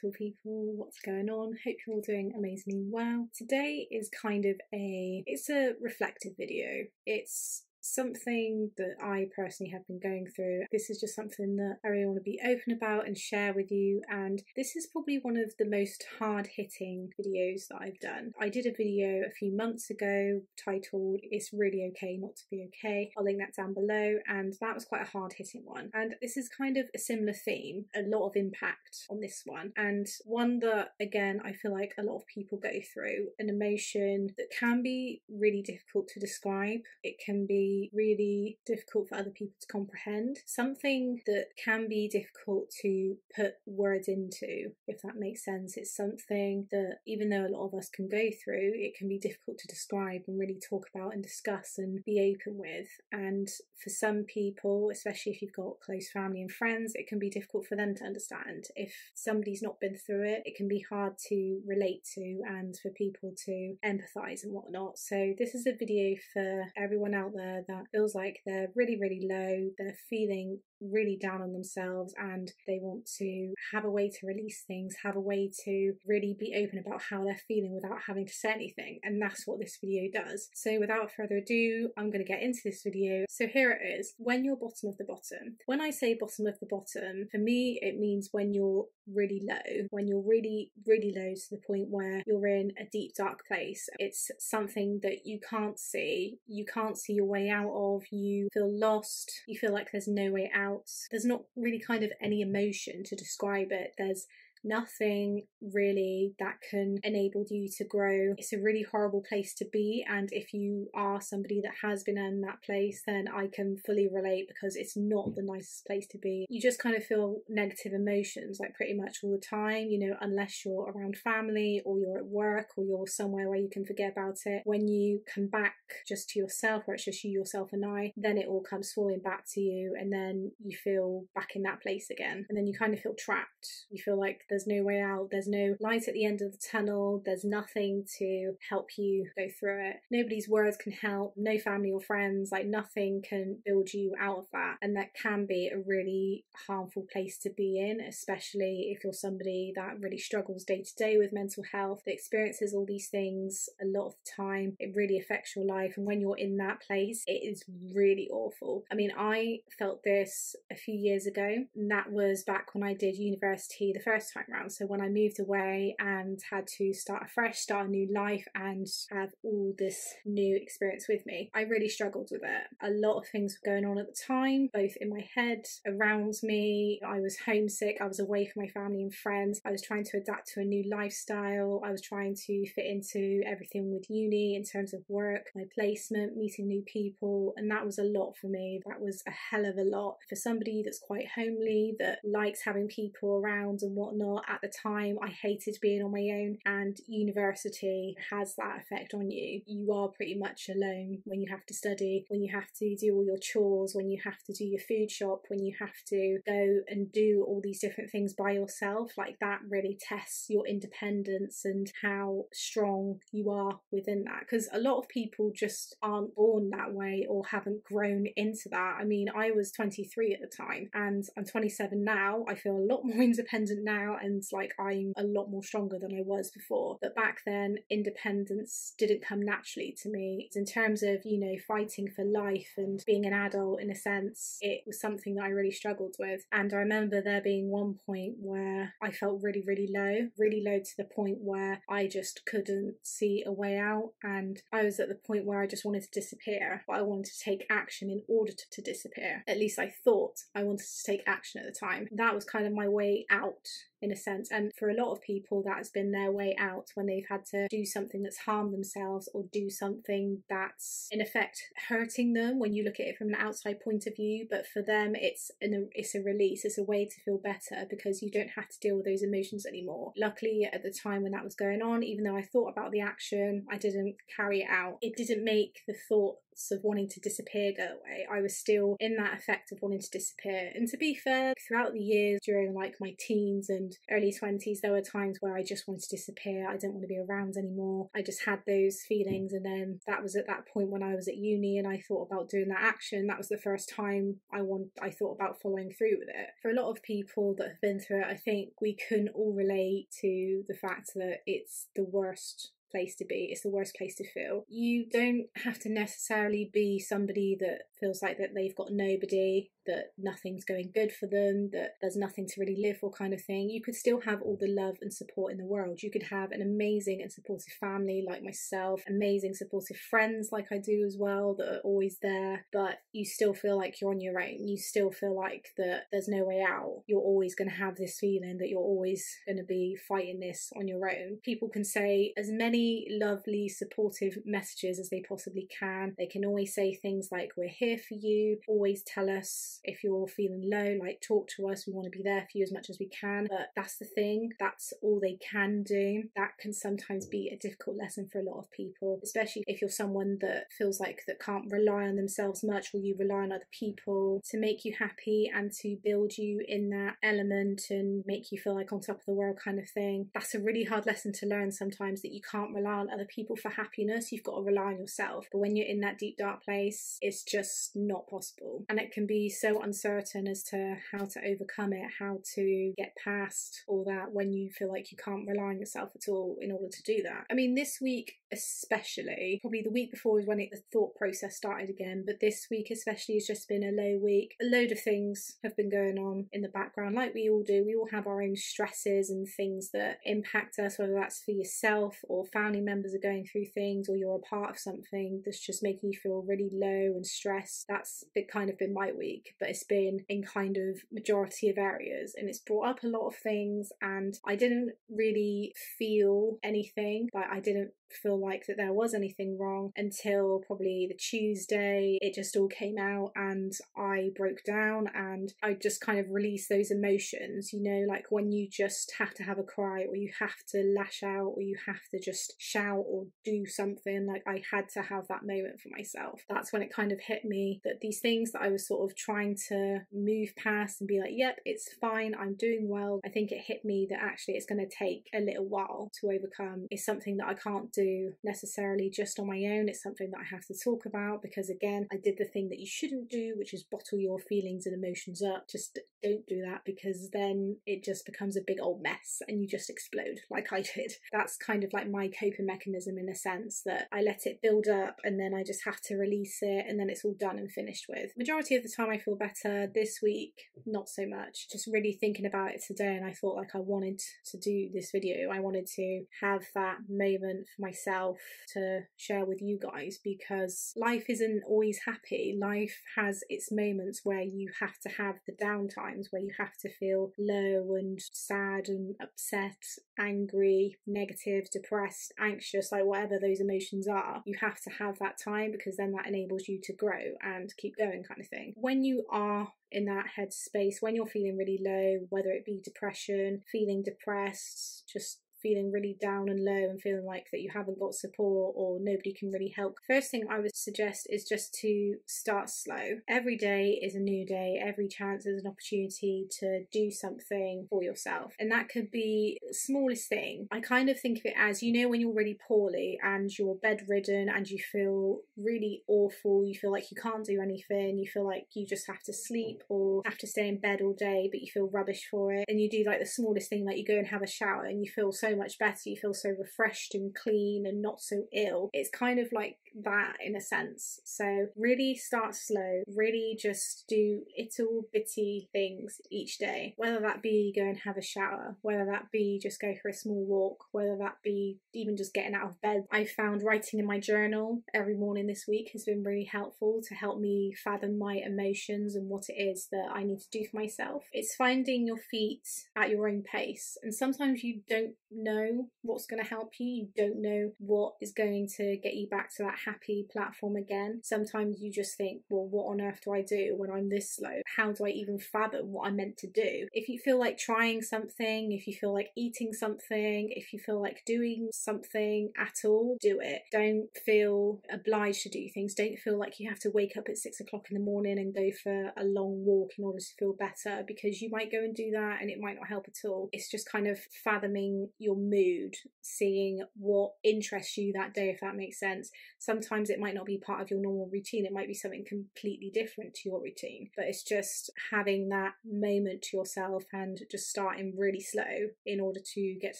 beautiful people, what's going on? Hope you're all doing amazingly well. Today is kind of it's a reflective video. It's something that I personally have been going through. This is just something that I really want to be open about and share with you, and this is probably one of the most hard-hitting videos that I've done. I did a video a few months ago titled "It's Really Okay Not to Be Okay." I'll link that down below, and that was quite a hard-hitting one, and this is kind of a similar theme, a lot of impact on this one, and one that again I feel like a lot of people go through, an emotion that can be really difficult to describe. It can be really difficult for other people to comprehend, something that can be difficult to put words into, if that makes sense. It's something that even though a lot of us can go through, it can be difficult to describe and really talk about and discuss and be open with. And for some people, especially if you've got close family and friends, it can be difficult for them to understand. If somebody's not been through it, it can be hard to relate to and for people to empathise and whatnot. So this is a video for everyone out there that feels like they're really, really low, they're feeling really down on themselves, and they want to have a way to release things, have a way to really be open about how they're feeling without having to say anything, and that's what this video does. So without further ado, I'm going to get into this video. So here it is. When you're bottom of the bottom. When I say bottom of the bottom, for me it means when you're really low, when you're really, really low to the point where you're in a deep dark place. It's something that you can't see your way out of, you feel lost, you feel like there's no way out. There's not really kind of any emotion to describe it. There's nothing really that can enable you to grow. It's a really horrible place to be, and if you are somebody that has been in that place, then I can fully relate, because it's not the nicest place to be. You just kind of feel negative emotions like pretty much all the time, you know, unless you're around family or you're at work or you're somewhere where you can forget about it. When you come back just to yourself, where it's just you, yourself and I, then it all comes falling back to you, and then you feel back in that place again, and then you kind of feel trapped. You feel like there's no way out, there's no light at the end of the tunnel, there's nothing to help you go through it. Nobody's words can help, no family or friends, like nothing can build you out of that, and that can be a really harmful place to be in, especially if you're somebody that really struggles day to day with mental health, that experiences all these things a lot of the time. It really affects your life, and when you're in that place, it is really awful. I mean, I felt this a few years ago, and that was back when I did university the first time round. So when I moved away and had to start afresh, start a new life, and have all this new experience with me, I really struggled with it. A lot of things were going on at the time, both in my head, around me. I was homesick, I was away from my family and friends, I was trying to adapt to a new lifestyle, I was trying to fit into everything with uni in terms of work, my placement, meeting new people, and that was a lot for me. That was a hell of a lot. For somebody that's quite homely, that likes having people around and whatnot, at the time I hated being on my own, and university has that effect on you. You are pretty much alone when you have to study, when you have to do all your chores, when you have to do your food shop, when you have to go and do all these different things by yourself. Like that really tests your independence and how strong you are within that, because a lot of people just aren't born that way or haven't grown into that. I mean, I was 23 at the time and I'm 27 now. I feel a lot more independent now, and like I'm a lot more stronger than I was before. But back then, independence didn't come naturally to me. In terms of, you know, fighting for life and being an adult in a sense, it was something that I really struggled with. And I remember there being one point where I felt really, really low to the point where I just couldn't see a way out, and I was at the point where I just wanted to disappear, but I wanted to take action in order to disappear. At least I thought I wanted to take action at the time. That was kind of my way out, in a sense. And for a lot of people, that's been their way out when they've had to do something that's harmed themselves or do something that's in effect hurting them when you look at it from an outside point of view. But for them, it's a release, it's a way to feel better, because you don't have to deal with those emotions anymore. Luckily, at the time when that was going on, even though I thought about the action, I didn't carry it out. It didn't make the thought thoughts of wanting to disappear go away. I was still in that effect of wanting to disappear. And to be fair, throughout the years during like my teens and early 20s, there were times where I just wanted to disappear. I didn't want to be around anymore. I just had those feelings. And then that was at that point when I was at uni and I thought about doing that action. That was the first time I thought about following through with it. For a lot of people that have been through it, I think we can all relate to the fact that it's the worst place to be. It's the worst place to feel. You don't have to necessarily be somebody that feels like that they've got nobody, that nothing's going good for them, that there's nothing to really live for kind of thing. You could still have all the love and support in the world. You could have an amazing and supportive family like myself, amazing supportive friends like I do as well that are always there, but you still feel like you're on your own. You still feel like that there's no way out. You're always going to have this feeling that you're always going to be fighting this on your own. People can say as many lovely supportive messages as they possibly can. They can always say things like, we're here for you, always tell us if you're feeling low, like talk to us, we want to be there for you as much as we can. But that's the thing, that's all they can do. That can sometimes be a difficult lesson for a lot of people, especially if you're someone that feels like that can't rely on themselves much, or you rely on other people to make you happy and to build you in that element and make you feel like on top of the world kind of thing. That's a really hard lesson to learn sometimes, that you can't rely on other people for happiness. You've got to rely on yourself. But when you're in that deep dark place, it's just not possible, and it can be so uncertain as to how to overcome it, how to get past all that when you feel like you can't rely on yourself at all in order to do that. I mean, this week especially, probably the week before was when the thought process started again, but this week especially has just been a low week. A load of things have been going on in the background, like we all do. We all have our own stresses and things that impact us, whether that's for yourself or family members are going through things, or you're a part of something that's just making you feel really low and stressed. That's kind of been my week, but it's been in kind of majority of areas, and it's brought up a lot of things, and I didn't really feel anything. Like, I didn't feel like that there was anything wrong until probably the Tuesday. It just all came out and I broke down, and I just kind of released those emotions, you know, like when you just have to have a cry, or you have to lash out, or you have to just shout or do something. Like, I had to have that moment for myself. That's when it kind of hit me that these things that I was sort of trying to move past and be like, yep, it's fine, I'm doing well. I think it hit me that actually it's going to take a little while to overcome. It's something that I can't do necessarily just on my own. It's something that I have to talk about, because again, I did the thing that you shouldn't do, which is bottle your feelings and emotions up. Just don't do that, because then it just becomes a big old mess and you just explode like I did. That's kind of like my coping mechanism, in a sense that I let it build up and then I just have to release it, and then it's all done and finished with. Majority of the time I feel better. This week, not so much. Just really thinking about it today, and I thought like I wanted to do this video. I wanted to have that moment for myself to share with you guys, because life isn't always happy. Life has its moments where you have to have the down times, where you have to feel low and sad and upset, angry, negative, depressed, anxious, like whatever those emotions are. You have to have that time, because then that enables you to grow and keep going kind of thing. When you are in that headspace, when you're feeling really low, whether it be depression, feeling depressed, just feeling really down and low and feeling like that you haven't got support or nobody can really help, first thing I would suggest is just to start slow. Every day is a new day. Every chance is an opportunity to do something for yourself, and that could be the smallest thing. I kind of think of it as, you know, when you're really poorly and you're bedridden and you feel really awful, you feel like you can't do anything, you feel like you just have to sleep or have to stay in bed all day, but you feel rubbish for it, and you do like the smallest thing, like you go and have a shower and you feel so much better, you feel so refreshed and clean and not so ill. It's kind of like that in a sense. So really start slow, really just do little bitty things each day, whether that be go and have a shower, whether that be just go for a small walk, whether that be even just getting out of bed. I found writing in my journal every morning this week has been really helpful to help me fathom my emotions and what it is that I need to do for myself. It's finding your feet at your own pace, and sometimes you don't know what's going to help you. You don't know what is going to get you back to that happy platform again. Sometimes you just think, well, what on earth do I do when I'm this slow? How do I even fathom what I'm meant to do? If you feel like trying something, if you feel like eating something, if you feel like doing something at all, do it. Don't feel obliged to do things. Don't feel like you have to wake up at 6 o'clock in the morning and go for a long walk in order to feel better, because you might go and do that and it might not help at all. It's just kind of fathoming your mood, seeing what interests you that day, if that makes sense. Sometimes it might not be part of your normal routine. It might be something completely different to your routine, but it's just having that moment to yourself and just starting really slow in order to get to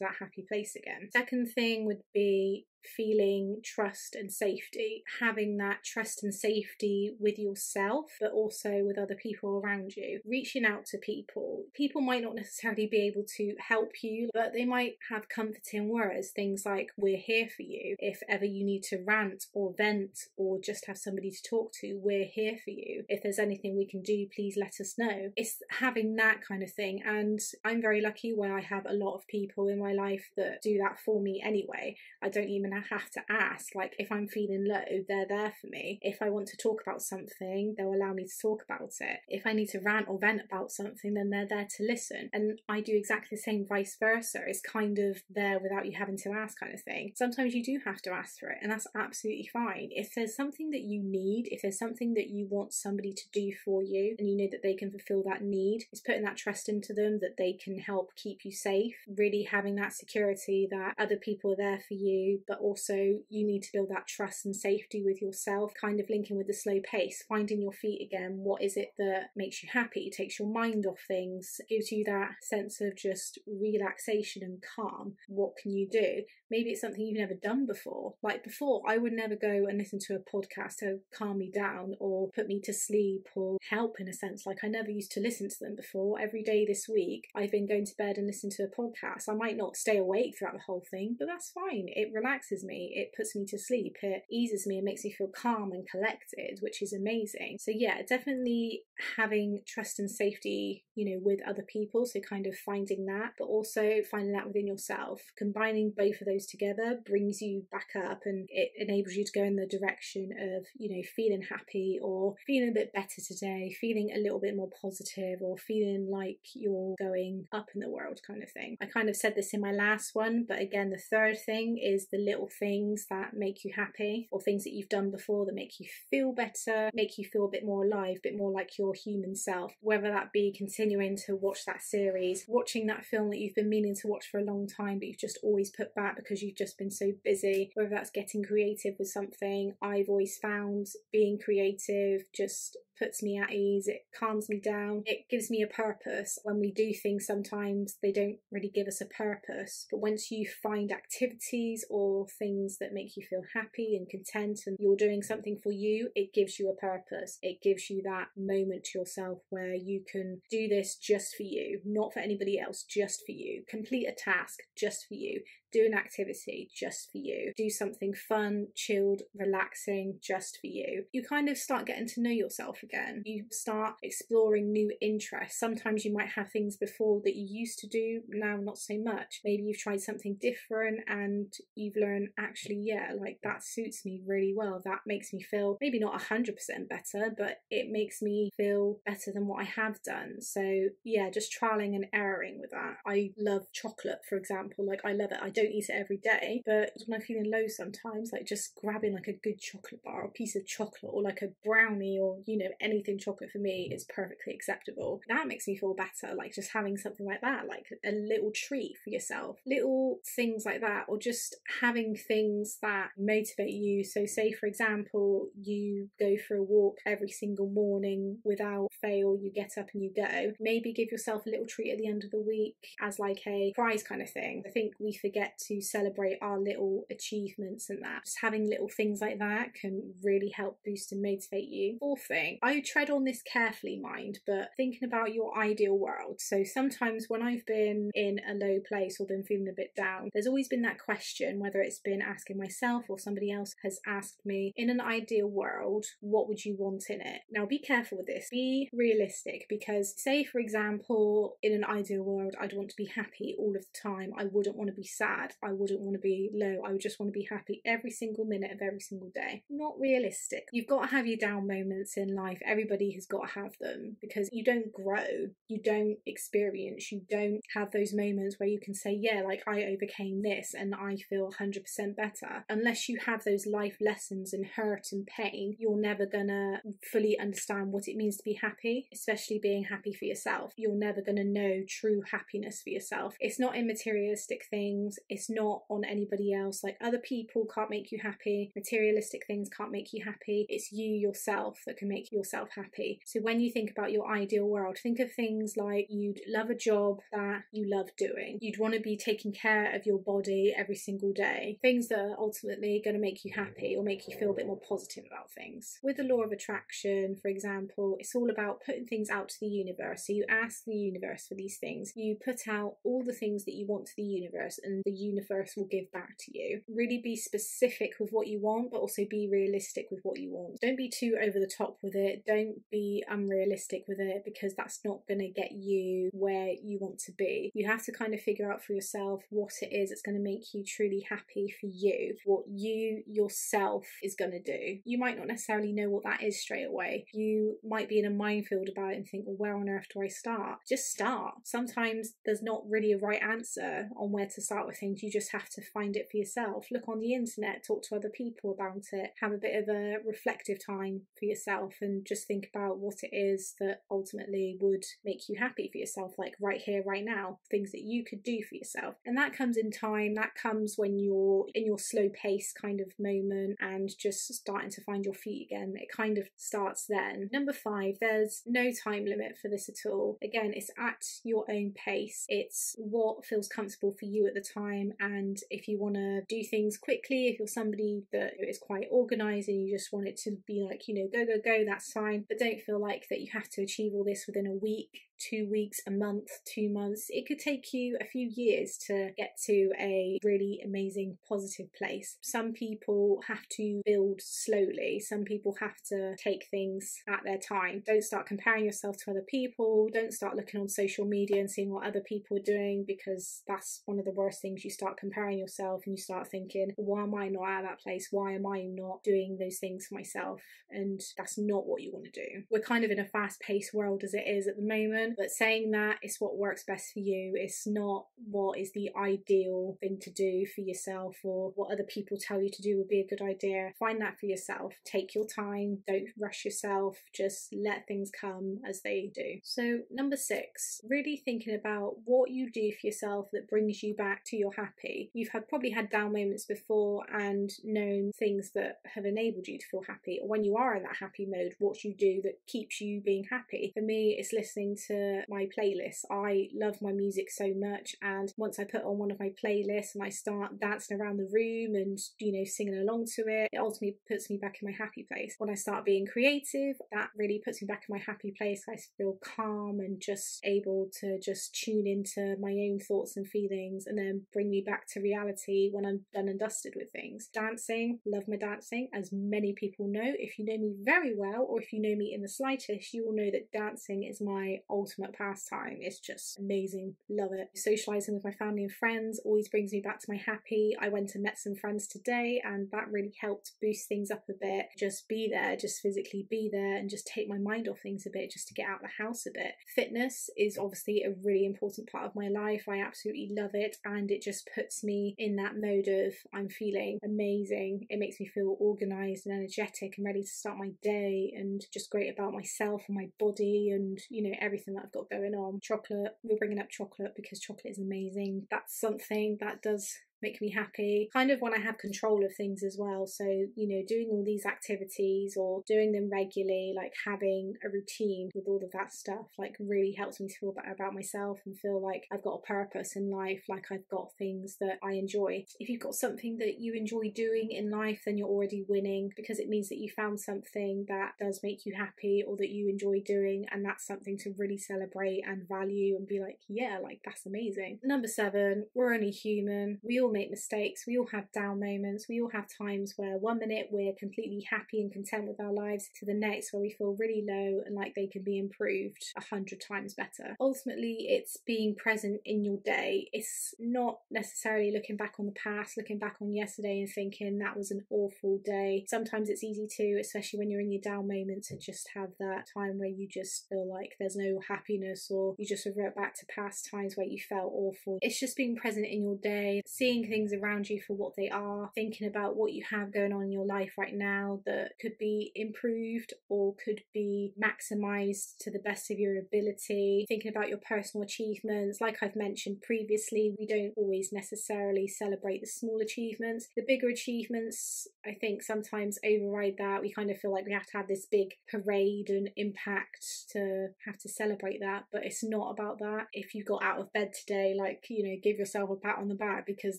that happy place again. Second thing would be feeling trust and safety, having that trust and safety with yourself, but also with other people around you. Reaching out to people. People might not necessarily be able to help you, but they might have comforting words, things like, we're here for you. If ever you need to rant or vent or just have somebody to talk to, we're here for you. If there's anything we can do, please let us know. It's having that kind of thing, and I'm very lucky where I have a lot of people in my life that do that for me anyway. I don't even have to ask. Like, if I'm feeling low, they're there for me. If I want to talk about something, they'll allow me to talk about it. If I need to rant or vent about something, then they're there to listen. And I do exactly the same, vice versa. It's kind of there without you having to ask, kind of thing. Sometimes you do have to ask for it, and that's absolutely fine. If there's something that you need, if there's something that you want somebody to do for you, and you know that they can fulfill that need, it's putting that trust into them that they can help keep you safe, really having that security that other people are there for you, but also you need to build that trust and safety with yourself, kind of linking with the slow pace, finding your feet again. What is it that makes you happy, takes your mind off things, gives you that sense of just relaxation and calm? What can you do? Maybe it's something you've never done before. Like before, I would never go and listen to a podcast to calm me down or put me to sleep or help, in a sense. Like, I never used to listen to them before. Every day this week, I've been going to bed and listening to a podcast. I might not stay awake throughout the whole thing, but that's fine. It relaxes me. It puts me to sleep. It eases me and makes me feel calm and collected, which is amazing. So yeah, definitely having trust and safety, with other people. So kind of finding that, but also finding that within yourself. Combining both of those together brings you back up, and it enables you to go in the direction of, feeling happy or feeling a bit better today, feeling a little bit more positive, or feeling like you're going up in the world, kind of thing. I kind of said this in my last one, but again, the third thing is the little things that make you happy, or things that you've done before that make you feel better, make you feel a bit more alive, a bit more like your human self. Whether that be continuing to watch that series, watching that film that you've been meaning to watch for a long time, but you've just always put back because you've just been so busy. Whether that's getting creative with something, I've always found being creative just puts me at ease. It calms me down. It gives me a purpose. When we do things, sometimes they don't really give us a purpose, but once you find activities or things that make you feel happy and content, and you're doing something for you, it gives you a purpose. It gives you that moment to yourself where you can do this just for you, not for anybody else, just for you. Complete a task just for you. Do an activity just for you. Do something fun, chilled, relaxing just for you. You kind of start getting to know yourself again. You start exploring new interests. Sometimes you might have things before that you used to do, now not so much. Maybe you've tried something different and you've learned, actually, yeah, like that suits me really well. That makes me feel maybe not 100% better, but it makes me feel better than what I have done. So yeah, just trialing and erroring with that. I love chocolate, for example. Like, I love it. I don't eat it every day, but when I'm feeling low sometimes, like just grabbing like a good chocolate bar, a piece of chocolate, or like a brownie, or anything chocolate, for me is perfectly acceptable. That makes me feel better. Like just having something like that, like a little treat for yourself, little things like that, or just having things that motivate you. So say, for example, you go for a walk every single morning without fail, you get up and you go. Maybe give yourself a little treat at the end of the week as like a prize kind of thing. I think we forget to celebrate our little achievements, and that just having little things like that can really help boost and motivate you. Fourth thing, I tread on this carefully, mind, but thinking about your ideal world. So sometimes when I've been in a low place or been feeling a bit down, there's always been that question, whether it's been asking myself or somebody else has asked me, in an ideal world, what would you want in it? Now be careful with this, be realistic, because say for example, in an ideal world, I'd want to be happy all of the time. I wouldn't want to be sad. I wouldn't want to be low. I would just want to be happy every single minute of every single day. Not realistic. You've got to have your down moments in life. Everybody has got to have them, because you don't grow, you don't experience, you don't have those moments where you can say, yeah, like I overcame this and I feel 100% better. Unless you have those life lessons and hurt and pain, you're never gonna fully understand what it means to be happy, especially being happy for yourself. You're never gonna know true happiness for yourself. It's not in materialistic things, it's not on anybody else. Like, other people can't make you happy, materialistic things can't make you happy. It's you yourself that can make yourself happy. So when you think about your ideal world, think of things like you'd love a job that you love doing. You'd want to be taking care of your body every single day. Things that are ultimately going to make you happy or make you feel a bit more positive about things. With the law of attraction, for example, it's all about putting things out to the universe. So you ask the universe for these things. You put out all the things that you want to the universe, and the universe will give back to you. Really be specific with what you want, but also be realistic with what you want. Don't be too over the top with it. Don't be unrealistic with it, because that's not going to get you where you want to be. You have to kind of figure out for yourself what it is that's going to make you truly happy for you, what you yourself is going to do. You might not necessarily know what that is straight away. You might be in a minefield about it and think, well, where on earth do I start? Just start. Sometimes there's not really a right answer on where to start with things. You just have to find it for yourself. Look on the internet, talk to other people about it, have a bit of a reflective time for yourself, and just think about what it is that ultimately would make you happy for yourself, like right here, right now, things that you could do for yourself. And that comes in time, that comes when you're in your slow pace kind of moment and just starting to find your feet again. It kind of starts then. Number 5, there's no time limit for this at all. Again, it's at your own pace. It's what feels comfortable for you at the time, and if you want to do things quickly, if you're somebody that is quite organised and you just want it to be like, you know, go, go, go, that's fine. But don't feel like that you have to achieve all this within a week, 2 weeks, a month, 2 months. It could take you a few years to get to a really amazing, positive place. Some people have to build slowly. Some people have to take things at their time. Don't start comparing yourself to other people. Don't start looking on social media and seeing what other people are doing, because that's one of the worst things. You start comparing yourself and you start thinking, why am I not at that place? Why am I not doing those things for myself? And that's not what you want to do. We're kind of in a fast-paced world as it is at the moment, but saying that it's what works best for you. It's not what is the ideal thing to do for yourself, or what other people tell you to do would be a good idea. Find that for yourself. Take your time. Don't rush yourself. Just let things come as they do. So number 6, really thinking about what you do for yourself that brings you back to your happy. You've probably had down moments before and known things that have enabled you to feel happy. Or when you are in that happy mode, what you do that keeps you being happy. For me, it's listening to my playlist. I love my music so much, and once I put on one of my playlists and I start dancing around the room and, you know, singing along to it, it ultimately puts me back in my happy place. When I start being creative, that really puts me back in my happy place. I feel calm and just able to just tune into my own thoughts and feelings, and then bring me back to reality when I'm done and dusted with things. Dancing, love my dancing, as many people know. If you know me very well, or if you know me in the slightest, you will know that dancing is my ultimate pastime. It's just amazing, love it. Socialising with my family and friends always brings me back to my happy. I went and met some friends today, and that really helped boost things up a bit. Just be there, just physically be there, and just take my mind off things a bit, just to get out of the house a bit. Fitness is obviously a really important part of my life. I absolutely love it, and it just puts me in that mode of I'm feeling amazing. It makes me feel organised and energetic and ready to start my day, and just great about myself and my body, and, you know, everything that I've got going on. Chocolate, we're bringing up chocolate because chocolate is amazing. That's something that does make me happy. Kind of when I have control of things as well. So, you know, doing all these activities or doing them regularly, like having a routine with all of that stuff, like really helps me to feel better about myself and feel like I've got a purpose in life, like I've got things that I enjoy. If you've got something that you enjoy doing in life, then you're already winning, because it means that you found something that does make you happy or that you enjoy doing, and that's something to really celebrate and value and be like, yeah, like that's amazing. Number 7, we're only human. We all make mistakes. We all have down moments. We all have times where one minute we're completely happy and content with our lives to the next where we feel really low and like they can be improved 100 times better. Ultimately, it's being present in your day. It's not necessarily looking back on the past, looking back on yesterday and thinking that was an awful day. Sometimes it's easy to, especially when you're in your down moment, to just have that time where you just feel like there's no happiness, or you just revert back to past times where you felt awful. It's just being present in your day, seeing things around you for what they are, thinking about what you have going on in your life right now that could be improved or could be maximized to the best of your ability, thinking about your personal achievements. Like I've mentioned previously, we don't always necessarily celebrate the small achievements. The bigger achievements, I think, sometimes override that. We kind of feel like we have to have this big parade and impact to have to celebrate that, but it's not about that. If you got out of bed today, like, you know, give yourself a pat on the back, because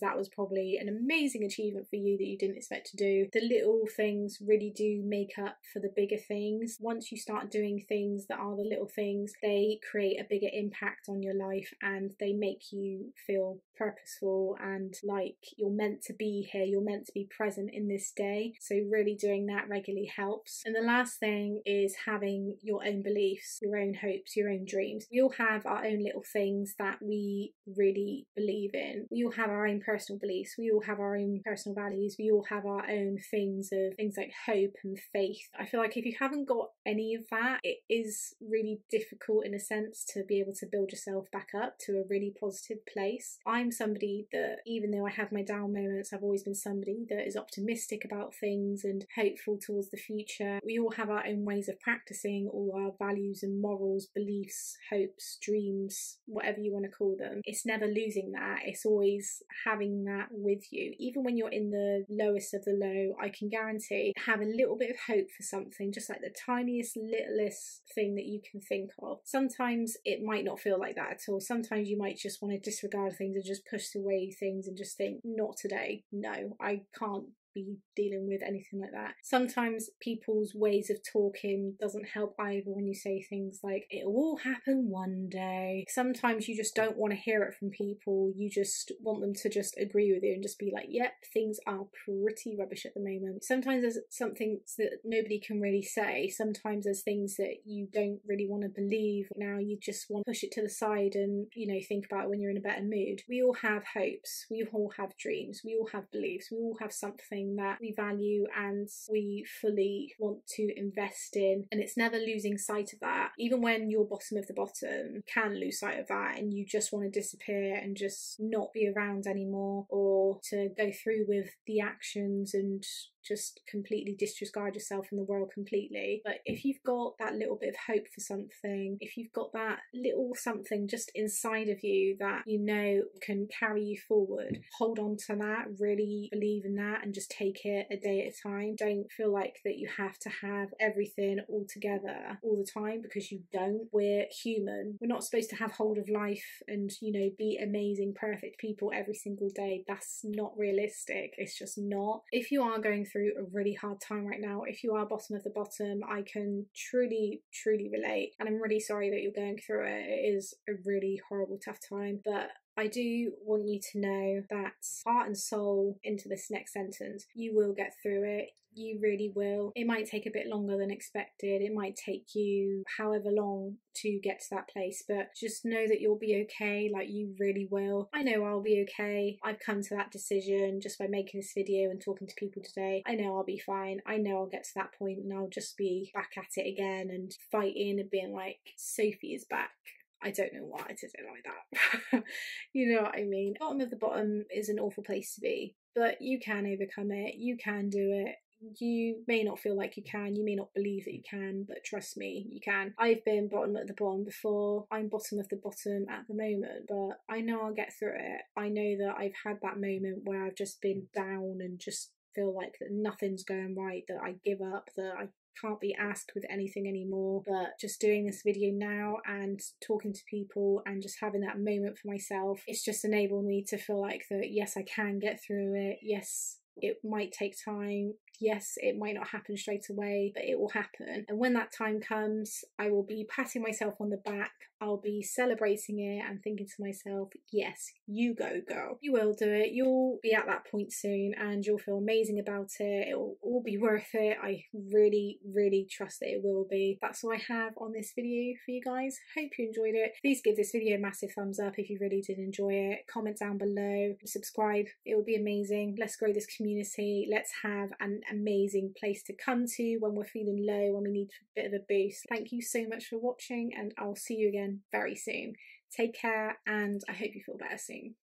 that was probably an amazing achievement for you that you didn't expect to do. The little things really do make up for the bigger things. Once you start doing things that are the little things, they create a bigger impact on your life and they make you feel purposeful and like you're meant to be here, you're meant to be present in this day. So really doing that regularly helps. And the last thing is having your own beliefs, your own hopes, your own dreams. We all have our own little things that we really believe in. We all have our own personal beliefs. We all have our own personal values. We all have our own things like hope and faith. I feel like if you haven't got any of that, it is really difficult in a sense to be able to build yourself back up to a really positive place. I'm somebody that, even though I have my down moments, I've always been somebody that is optimistic about things and hopeful towards the future. We all have our own ways of practicing all our values and morals, beliefs, hopes, dreams, whatever you want to call them. It's never losing that. It's always having that with you. Even when you're in the lowest of the low, I can guarantee have a little bit of hope for something, just like the tiniest, littlest thing that you can think of. Sometimes it might not feel like that at all. Sometimes you might just want to disregard things and just push away things and just think, not today. No, I can't be dealing with anything like that. Sometimes people's ways of talking doesn't help either when you say things like, it'll all happen one day. Sometimes you just don't want to hear it from people. You just want them to just agree with you and just be like, yep, things are pretty rubbish at the moment. Sometimes there's something that nobody can really say. Sometimes there's things that you don't really want to believe. Now you just want to push it to the side and, you know, think about it when you're in a better mood. We all have hopes. We all have dreams. We all have beliefs. We all have something that we value and we fully want to invest in, and it's never losing sight of that. Even when you're bottom of the bottom, you can lose sight of that and you just want to disappear and just not be around anymore, or to go through with the actions and just completely disregard yourself in the world completely. But if you've got that little bit of hope for something, if you've got that little something just inside of you that you know can carry you forward, hold on to that, really believe in that and just take it a day at a time. Don't feel like that you have to have everything all together all the time, because you don't. We're human. We're not supposed to have hold of life and, you know, be amazing, perfect people every single day. That's not realistic. It's just not. If you are going through a really hard time right now, if you are bottom of the bottom, I can truly relate, and I'm really sorry that you're going through it. It is a really horrible, tough time, but I do want you to know that heart and soul into this next sentence, you will get through it. You really will. It might take a bit longer than expected. It might take you however long to get to that place, but just know that you'll be okay. Like, you really will. I know I'll be okay. I've come to that decision just by making this video and talking to people today. I know I'll be fine. I know I'll get to that point and I'll just be back at it again and fighting and being like, Sophie is back. I don't know why I did it like that. You know what I mean? Bottom of the bottom is an awful place to be, but you can overcome it. You can do it. You may not feel like you can, you may not believe that you can, but trust me, you can. I've been bottom at the bottom before. I'm bottom of the bottom at the moment, but I know I'll get through it. I know that I've had that moment where I've just been down and just feel like that nothing's going right, that I give up, that I can't be asked with anything anymore. But just doing this video now and talking to people and just having that moment for myself, it's just enabled me to feel like that yes, I can get through it. Yes, it might take time. Yes, it might not happen straight away, but it will happen. And when that time comes, I will be patting myself on the back. I'll be celebrating it and thinking to myself, yes, you go, girl. You will do it. You'll be at that point soon and you'll feel amazing about it. It will all be worth it. I really, really trust that it will be. That's all I have on this video for you guys. Hope you enjoyed it. Please give this video a massive thumbs up if you really did enjoy it. Comment down below. Subscribe. It would be amazing. Let's grow this community. Let's have an amazing place to come to when we're feeling low, when we need a bit of a boost. Thank you so much for watching and I'll see you again very soon. Take care and I hope you feel better soon.